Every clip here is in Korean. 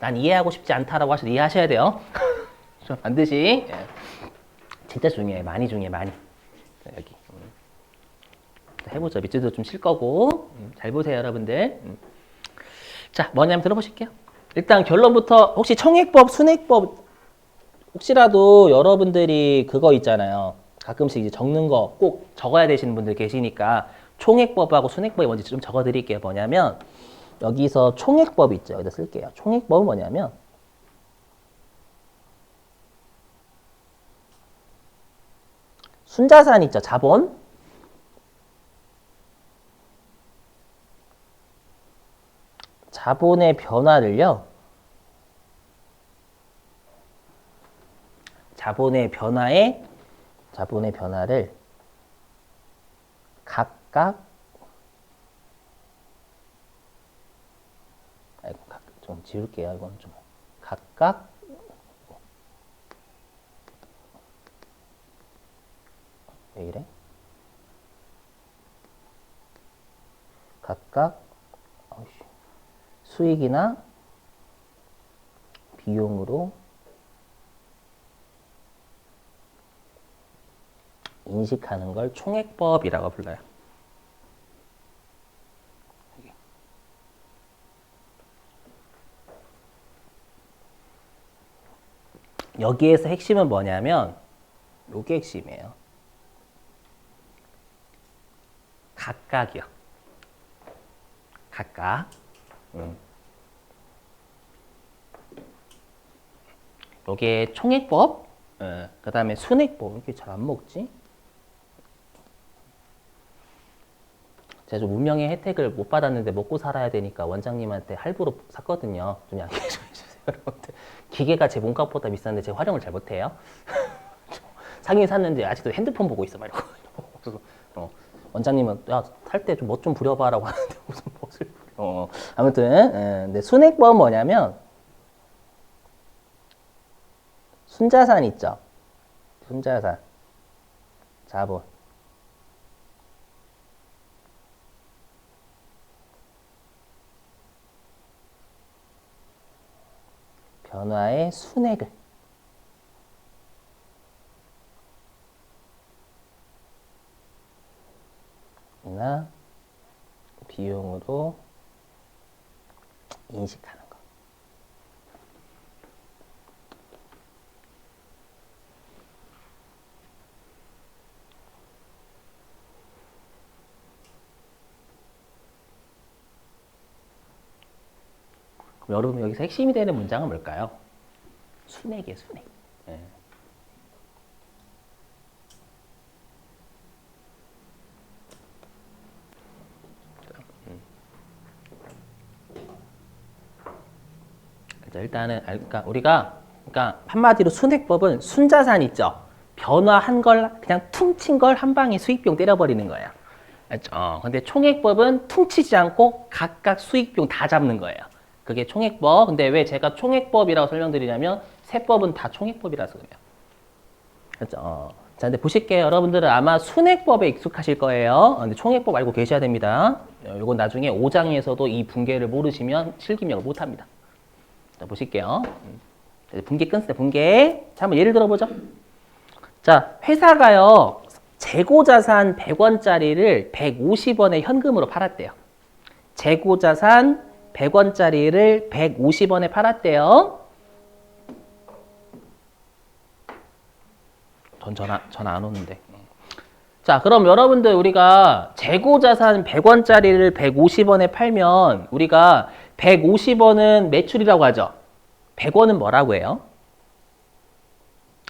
난 이해하고 싶지 않다라고 하셔도 이해하셔야 돼요. 반드시. 예. 진짜 중요해. 많이 중요해. 많이. 자, 여기. 해보죠. 밑줄도 좀 칠 거고. 잘 보세요, 여러분들. 자, 뭐냐면 들어보실게요. 일단 결론부터 혹시 총액법, 순액법 혹시라도 여러분들이 그거 있잖아요. 가끔씩 이제 적는 거 꼭 적어야 되시는 분들 계시니까 총액법하고 순액법이 뭔지 좀 적어 드릴게요. 뭐냐면 여기서 총액법 있죠. 여기다 쓸게요. 총액법은 뭐냐면 순자산 있죠. 자본. 자본의 변화를요. 자본의 변화를 각각 좀 지울게요. 이건 좀 각각 왜 이래? 각각 수익이나 비용으로 인식하는 걸 총액법이라고 불러요. 여기에서 핵심은 뭐냐면 요게 핵심이에요. 각각이요. 각각. 요게 총액법. 그 다음에 순액법. 이게 잘 안 먹지? 제가 좀 문명의 혜택을 못 받았는데 먹고 살아야 되니까 원장님한테 할부로 샀거든요. 좀 양해 좀 해주세요, 여러분들. 기계가 제 몸값보다 비싼데 제가 활용을 잘 못해요. 사긴 샀는데 아직도 핸드폰 보고 있어, 막 이러고. 그래서 원장님은 야, 살 때 좀 멋 좀 부려봐라고 하는데 무슨 멋을 부려. 아무튼 근데 순액법은 뭐냐면 순자산 있죠. 순자산, 자본. 변화의 순액을 이나 비용으로 인식하는 거. 그럼 여러분 여기서 핵심이 되는 문장은 뭘까요? 순액이에요, 순액. 예. 일단은 그러니까 우리가 한마디로 순액법은 순자산 있죠. 변화한 걸 그냥 퉁친 걸 한 방에 수익비용 때려버리는 거예요. 알죠? 근데 총액법은 퉁치지 않고 각각 수익비용 다 잡는 거예요. 그게 총액법. 근데 왜 제가 총액법이라고 설명드리냐면 세법은 다 총액법이라서 그래요. 그렇죠? 자, 근데 보실게요. 여러분들은 아마 순액법에 익숙하실 거예요. 근데 총액법 알고 계셔야 됩니다. 이건 나중에 5장에서도 이 분계를 모르시면 실기명을 못합니다. 자, 보실게요. 분계 끊을 때 분계. 자, 한번 예를 들어보죠. 자, 회사가요. 재고자산 100원짜리를 150원에 현금으로 팔았대요. 재고자산 100원짜리를 150원에 팔았대요. 전화 안 오는데. 자, 그럼 여러분들 우리가 재고자산 100원짜리를 150원에 팔면 우리가 150원은 매출이라고 하죠. 100원은 뭐라고 해요?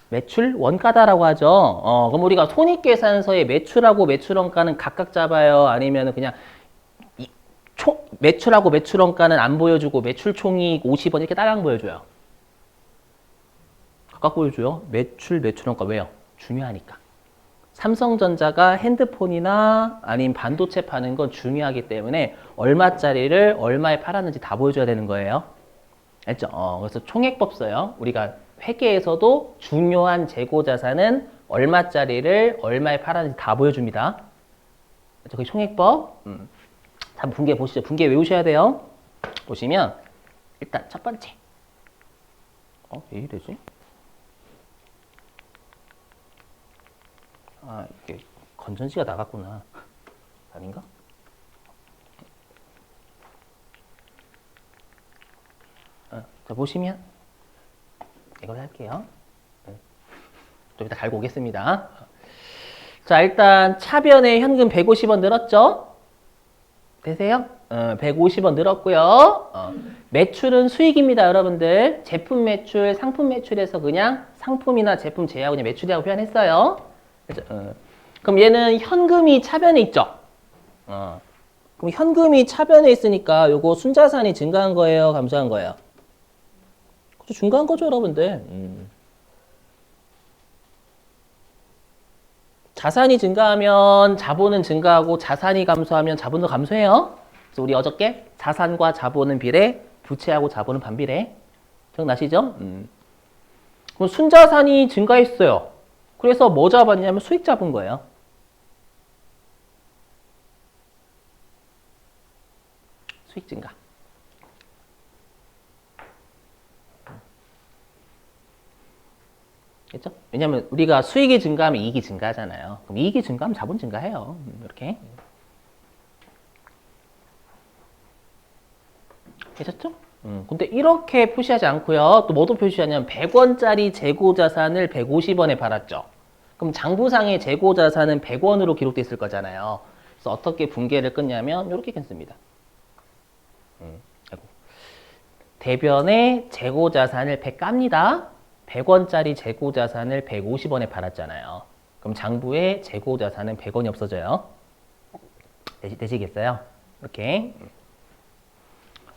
매출 원가다라고 하죠. 그럼 우리가 손익계산서에 매출하고 매출원가는 각각 잡아요? 아니면 그냥 매출하고 매출원가는 안 보여주고 매출총익 50원 이렇게 따랑 보여줘요? 각각 보여줘요. 매출원가. 왜요? 중요하니까. 삼성전자가 핸드폰이나 아니면 반도체 파는 건 중요하기 때문에 얼마짜리를 얼마에 팔았는지 다 보여줘야 되는 거예요. 알죠? 그래서 총액법 써요. 우리가 회계에서도 중요한 재고자산은 얼마짜리를 얼마에 팔았는지 다 보여줍니다. 그게 총액법. 한번 분계 보시죠. 분계 외우셔야 돼요. 보시면 일단 첫 번째 왜 이러지? 이게 건전지가 나갔구나. 아닌가? 자, 보시면 이걸 할게요. 좀 이따 갈고 오겠습니다. 자, 일단 차변에 현금 150원 늘었죠? 되세요? 150원 늘었고요. 매출은 수익입니다, 여러분들. 제품 매출, 상품 매출에서 그냥 상품이나 제품 제하고 그냥 매출이라고 표현했어요. 그럼 얘는 현금이 차변에 있죠? 그럼 현금이 차변에 있으니까 요거 순자산이 증가한 거예요, 감소한 거예요? 그죠, 증가한 거죠, 여러분들. 자산이 증가하면 자본은 증가하고 자산이 감소하면 자본도 감소해요. 그래서 우리 어저께 자산과 자본은 비례, 부채하고 자본은 반비례. 기억나시죠? 그럼 순자산이 증가했어요. 그래서 뭐 잡았냐면 수익 잡은 거예요. 수익 증가. 그렇죠? 왜냐면 우리가 수익이 증가하면 이익이 증가하잖아요. 그럼 이익이 증가하면 자본 증가해요. 이렇게. 되셨죠? 근데 이렇게 표시하지 않고요. 또 뭐도 표시하냐면 100원짜리 재고자산을 150원에 팔았죠. 그럼 장부상의 재고자산은 100원으로 기록되어 있을 거잖아요. 그래서 어떻게 분계를 끊냐면 이렇게 끊습니다. 대변에 재고자산을 100 깝니다. 100원짜리 재고자산을 150원에 팔았잖아요. 그럼 장부에 재고자산은 100원이 없어져요. 되시겠어요? 이렇게.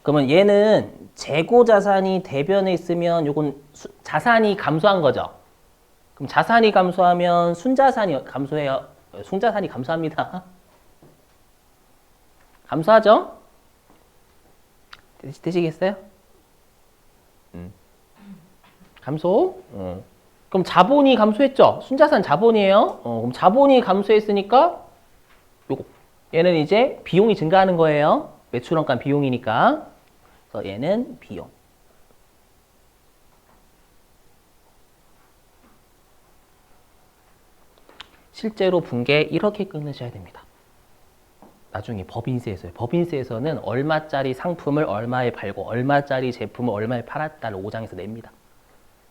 그러면 얘는 재고자산이 대변에 있으면 요건 자산이 감소한 거죠. 그럼 자산이 감소하면 순자산이 감소해요. 순자산이 감소합니다. 감소하죠? 되시겠어요? 감소. 그럼 자본이 감소했죠? 순자산 자본이에요. 그럼 자본이 감소했으니까 요거 얘는 이제 비용이 증가하는 거예요. 매출원가 비용이니까. 그래서 얘는 비용. 실제로 분계 이렇게 끊으셔야 됩니다. 나중에 법인세에서요. 법인세에서는 얼마짜리 상품을 얼마에 팔고 얼마짜리 제품을 얼마에 팔았다를 5장에서 냅니다.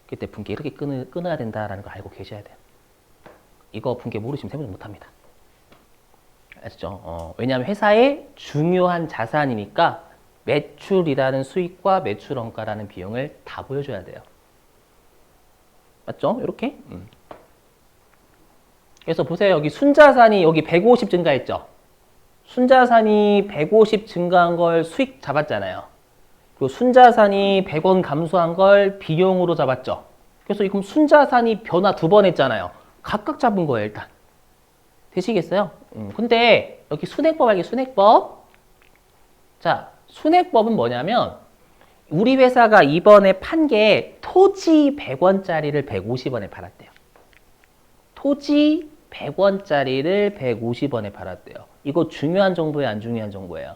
그때 분계 이렇게 끊어야 된다라는 거 알고 계셔야 돼요. 이거 분계 모르시면 세무조 못합니다. 아시죠? 왜냐하면 회사의 중요한 자산이니까 매출이라는 수익과 매출원가라는 비용을 다 보여줘야 돼요. 맞죠? 이렇게. 그래서 보세요. 여기 순자산이 여기 150 증가했죠? 순자산이 150 증가한 걸 수익 잡았잖아요. 그리고 순자산이 100원 감소한 걸 비용으로 잡았죠. 그래서 그럼 순자산이 변화 2번 했잖아요. 각각 잡은 거예요, 일단. 되시겠어요? 근데 여기 순액법 알게 순액법. 자, 순액법은 뭐냐면 우리 회사가 이번에 판 게 토지 100원짜리를 150원에 팔았대요. 토지 100원짜리를 150원에 팔았대요. 이거 중요한 정보예요, 안 중요한 정보예요?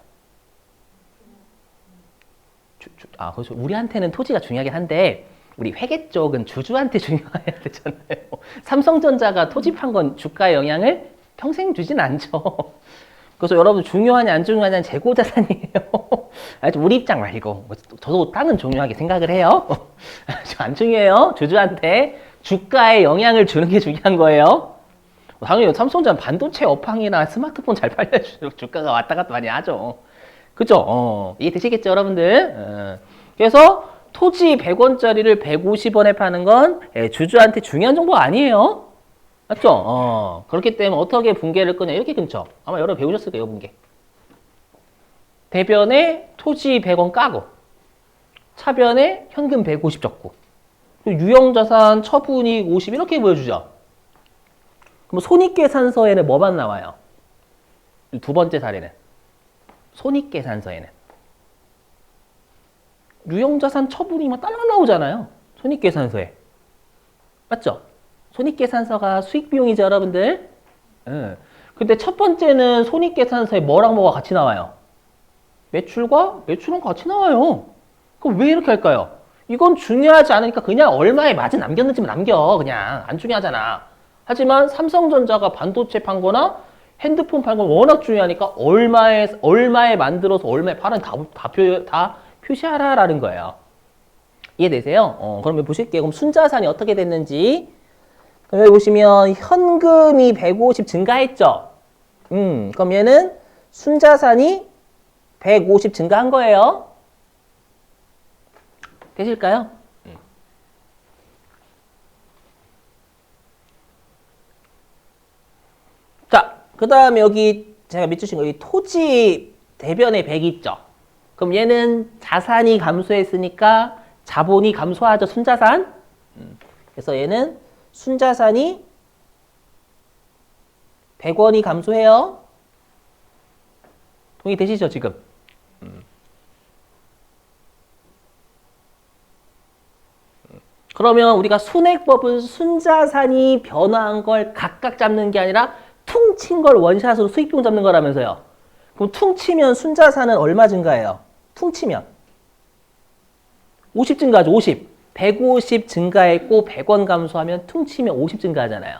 그렇죠. 우리한테는 토지가 중요하긴 한데 우리 회계 쪽은 주주한테 중요해야 되잖아요. 삼성전자가 토지 판 건 주가에 영향을 평생 주진 않죠. 그래서 여러분 중요하냐 안 중요하냐는 재고자산이에요. 우리 입장 말고 저도 땅은 중요하게 생각을 해요. 안 중요해요. 주주한테 주가에 영향을 주는 게 중요한 거예요. 당연히 삼성전자 반도체 업황이나 스마트폰 잘 팔려주고 주가가 왔다 갔다 많이 하죠. 그죠? 이해되시겠죠, 여러분들? 그래서 토지 100원짜리를 150원에 파는 건 주주한테 중요한 정보가 아니에요. 맞죠? 그렇기 때문에 어떻게 분계를 끄냐, 이렇게 끊죠. 아마 여러분 배우셨을 거예요, 분계. 대변에 토지 100원 까고, 차변에 현금 150 적고, 유형자산 처분이익 50 이렇게 보여주죠. 그럼 손익계산서에는 뭐만 나와요? 두 번째 사례는. 손익계산서에는. 유형자산 처분이 딸랑 나오잖아요. 손익계산서에. 맞죠? 손익계산서가 수익비용이죠, 여러분들. 근데 첫 번째는 손익계산서에 뭐랑 뭐가 같이 나와요? 매출과 매출은 같이 나와요. 그럼 왜 이렇게 할까요? 이건 중요하지 않으니까 그냥 얼마에 마진 남겼는지만 남겨. 그냥 안 중요하잖아. 하지만 삼성전자가 반도체 판 거나 핸드폰 판 건 워낙 중요하니까 얼마에 만들어서 얼마에 팔은 다 표시하라라는 거예요. 이해되세요? 그럼 여기 보실게요. 그럼 순자산이 어떻게 됐는지. 그럼 여기 보시면 현금이 150 증가했죠? 그럼 얘는 순자산이 150 증가한 거예요. 되실까요? 자, 그 다음에 여기 제가 밑주신 거, 여기 토지 대변에 100 있죠? 그럼 얘는 자산이 감소했으니까 자본이 감소하죠, 순자산? 그래서 얘는 순자산이 100원이 감소해요. 동의되시죠, 지금? 그러면 우리가 순액법은 순자산이 변화한 걸 각각 잡는 게 아니라 퉁친 걸 원샷으로 수익비용 잡는 거라면서요. 그럼 퉁치면 순자산은 얼마 증가해요? 퉁치면 50 증가하죠. 50. 150 증가했고 100원 감소하면 퉁치면 50 증가하잖아요.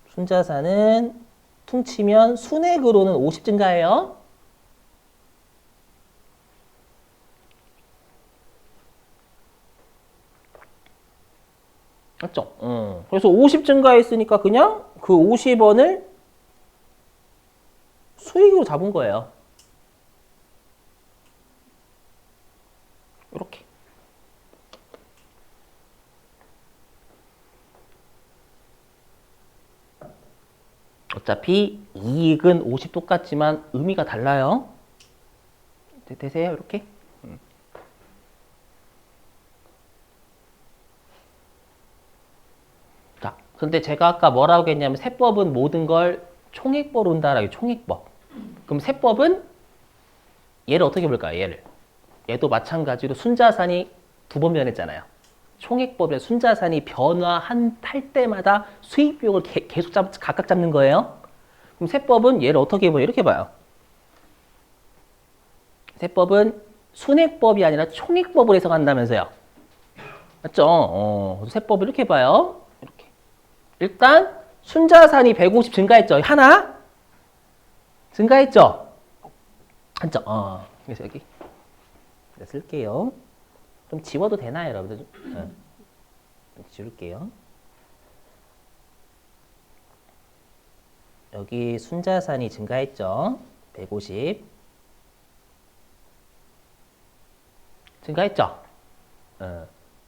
순자산은 퉁치면 순액으로는 50 증가해요. 맞죠? 그래서 50 증가했으니까 그냥 그 50원을 수익으로 잡은 거예요. 이렇게. 어차피 이익은 50 똑같지만 의미가 달라요. 되세요? 이렇게? 자, 근데 제가 아까 뭐라고 했냐면 세법은 모든 걸 총액법으로 온다라고 총액법. 그럼 세법은 얘를 어떻게 볼까요? 얘도 마찬가지로 순자산이 두 번 변했잖아요. 총액법에 순자산이 변화할 때마다 수익 비용을 계속 각각 잡는 거예요. 그럼 세법은 얘를 어떻게 봐요? 이렇게 봐요. 세법은 순액법이 아니라 총액법으로 해석한다면서요. 맞죠? 세법을 이렇게 봐요. 이렇게. 일단 순자산이 150 증가했죠. 하나 증가했죠. 한점. 그래서 여기 쓸게요. 좀 지워도 되나요, 여러분들? 좀 지울게요. 여기 순자산이 증가했죠. 150. 증가했죠.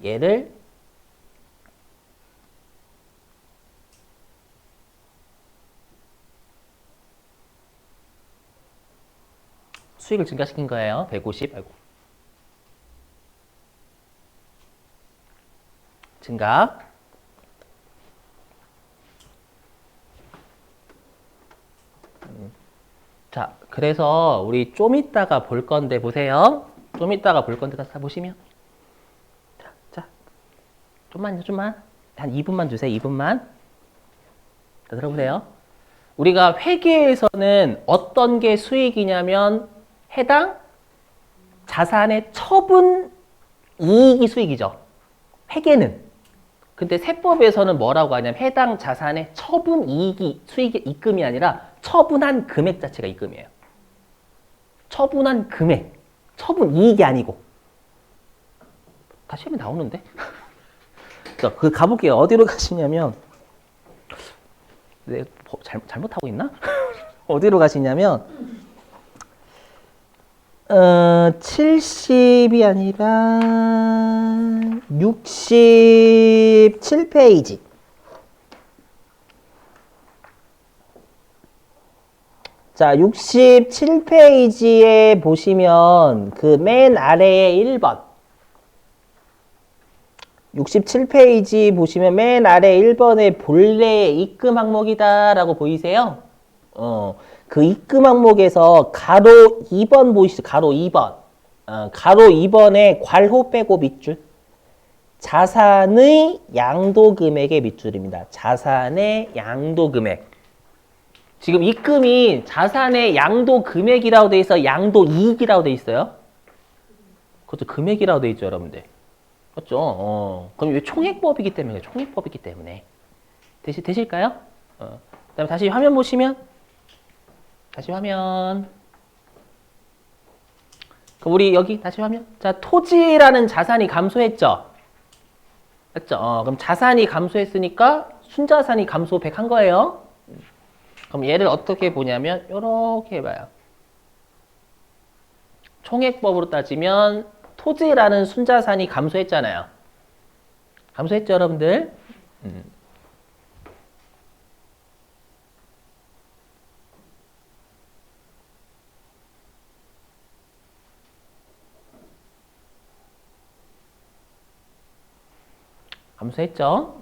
얘를 수익을 증가시킨 거예요. 150. 아이고. 증가. 자, 그래서 우리 좀 이따가 볼 건데 보세요. 좀 이따가 볼 건데 다 보시면. 자, 좀만. 한 2분만 주세요. 2분만. 자, 들어보세요. 우리가 회계에서는 어떤 게 수익이냐면 해당 자산의 처분 이익이 수익이죠. 회계는. 근데 세법에서는 뭐라고 하냐면 해당 자산의 처분 이익이 수익의 입금이 아니라 처분한 금액 자체가 입금이에요. 처분한 금액. 처분 이익이 아니고. 다 시험에 나오는데? 자, 그 가볼게요. 어디로 가시냐면 내가 잘못하고 있나? 어디로 가시냐면 70이 아니라 67페이지. 자, 67페이지에 보시면 그 맨 아래에 1번. 67페이지 보시면 맨 아래 1번에 본래 입금 항목이다 라고 보이세요? 그 입금 항목에서 가로 2번 보이시죠? 가로 2번. 가로 2번에 괄호 빼고 밑줄. 자산의 양도 금액의 밑줄입니다. 자산의 양도 금액. 지금 입금이 자산의 양도 금액이라고 돼 있어, 양도 이익이라고 돼 있어요? 그것도 금액이라고 돼 있죠, 여러분들. 맞죠? 그럼 왜 총액법이기 때문에, 총액법이기 때문에. 되실까요? 그다음에 다시 화면 보시면, 다시 화면. 그럼 우리 여기 다시 화면. 자, 토지라는 자산이 감소했죠? 맞죠? 그럼 자산이 감소했으니까 순자산이 감소 100 한 거예요. 그럼 얘를 어떻게 보냐면, 요렇게 해봐요. 총액법으로 따지면, 토지라는 순자산이 감소했잖아요. 감소했죠, 여러분들? 감소했죠?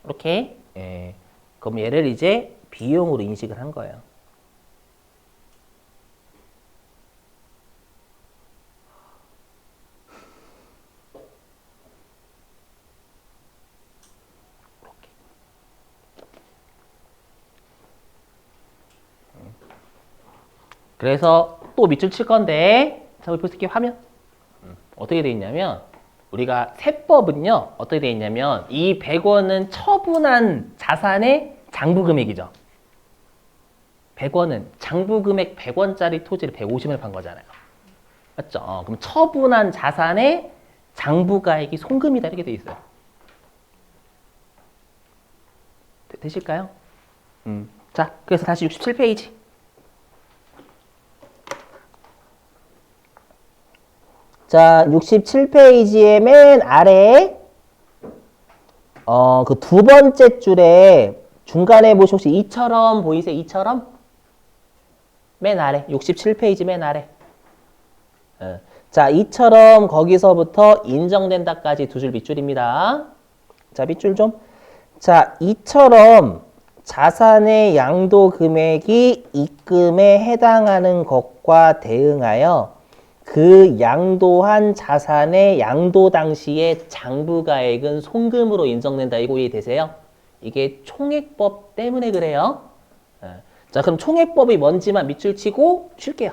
이렇게. 예. 그럼 얘를 이제 비용으로 인식을 한 거예요. 그래서 또 밑줄 칠 건데, 자, 우리 볼게요. 화면. 어떻게 돼 있냐면, 우리가 세법은요, 어떻게 돼 있냐면, 이 100원은 처분한 자산의 장부금액이죠. 100원은 장부금액 100원짜리 토지를 150원을 판 거잖아요. 맞죠? 그럼 처분한 자산의 장부가액이 송금이다. 이렇게 돼 있어요. 되실까요? 자, 그래서 다시 67페이지. 자, 67페이지의 맨 아래, 그 두 번째 줄에 중간에 보시면 혹시 이처럼 보이세요? 이처럼? 맨 아래, 67페이지 맨 아래. 자, 이처럼 거기서부터 인정된다까지 두 줄 밑줄입니다. 자, 밑줄 좀. 자, 이처럼 자산의 양도 금액이 입금에 해당하는 것과 대응하여 그 양도한 자산의 양도 당시의 장부가액은 송금으로 인정된다. 이거 이해되세요? 이게 총액법 때문에 그래요. 자, 그럼 총액법이 뭔지만 밑줄 치고 쉴게요.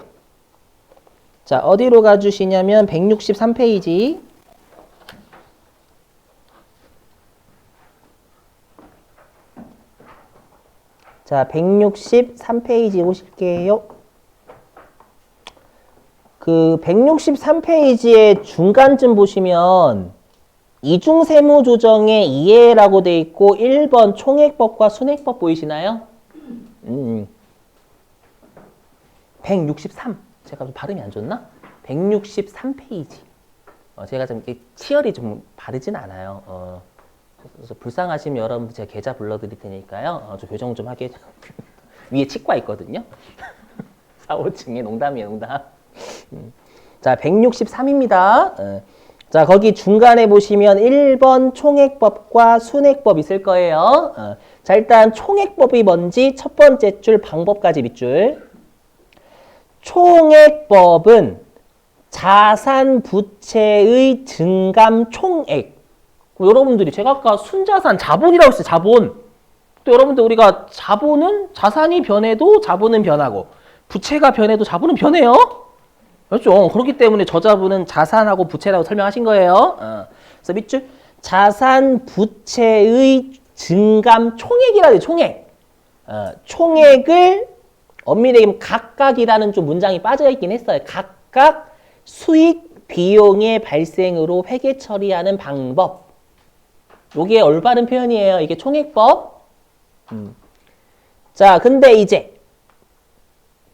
자, 어디로 가주시냐면 163페이지. 자, 163페이지 오실게요. 그 163페이지의 중간쯤 보시면 이중세무조정의 이해라고 돼 있고 1번 총액법과 순액법 보이시나요? 163. 제가 좀 발음이 안 좋나? 163페이지. 제가 좀 이렇게 치열이 좀 바르진 않아요. 그래서 불쌍하시면 여러분들 제가 계좌 불러드릴 테니까요. 좀 교정 좀 하게. 위에 치과 있거든요. 4, 5층에 농담이에요, 농담. 자, 163입니다. 자, 거기 중간에 보시면 1번 총액법과 순액법 있을 거예요. 자, 일단 총액법이 뭔지 첫 번째 줄 방법까지 밑줄. 총액법은 자산 부채의 증감 총액. 여러분들이 제가 아까 순자산 자본이라고 했어요. 자본. 또 여러분들 우리가 자본은 자산이 변해도 자본은 변하고 부채가 변해도 자본은 변해요. 그렇죠. 그렇기 때문에 저자분은 자산하고 부채라고 설명하신 거예요. 그래서 밑줄 자산 부채의 증감 총액이라 해요. 총액. 총액을 엄밀히 얘기하면 각각이라는 좀 문장이 빠져 있긴 했어요. 각각 수익 비용의 발생으로 회계 처리하는 방법. 요게 올바른 표현이에요. 이게 총액법. 자, 근데 이제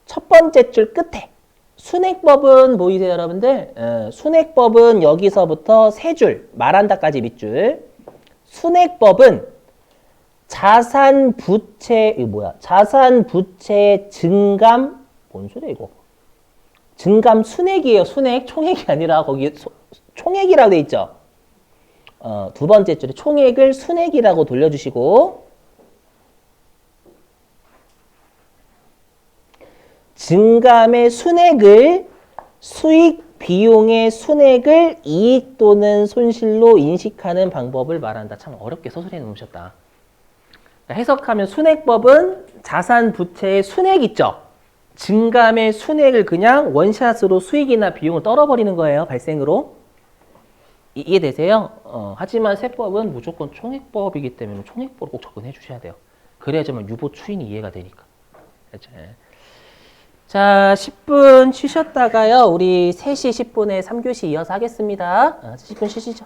첫 번째 줄 끝에 순액법은 보이세요, 여러분들? 순액법은 여기서부터 세 줄, 말한다까지 밑줄. 순액법은 자산 부채, 이거 뭐야? 자산 부채 증감, 뭔 소리야, 이거? 증감 순액이에요, 순액. 총액이 아니라 거기 총액이라고 돼 있죠? 두 번째 줄에 총액을 순액이라고 돌려주시고, 증감의 순액을 수익 비용의 순액을 이익 또는 손실로 인식하는 방법을 말한다. 참 어렵게 서술해 놓으셨다. 해석하면 순액법은 자산 부채의 순액 있죠. 증감의 순액을 그냥 원샷으로 수익이나 비용을 떨어버리는 거예요. 발생으로. 이해되세요? 하지만 세법은 무조건 총액법이기 때문에 총액법을 꼭 접근해 주셔야 돼요. 그래야지만 유보 추인이 이해가 되니까. 그렇죠? 자, 10분 쉬셨다가요. 우리 3시 10분에 3교시 이어서 하겠습니다. 10분 쉬시죠.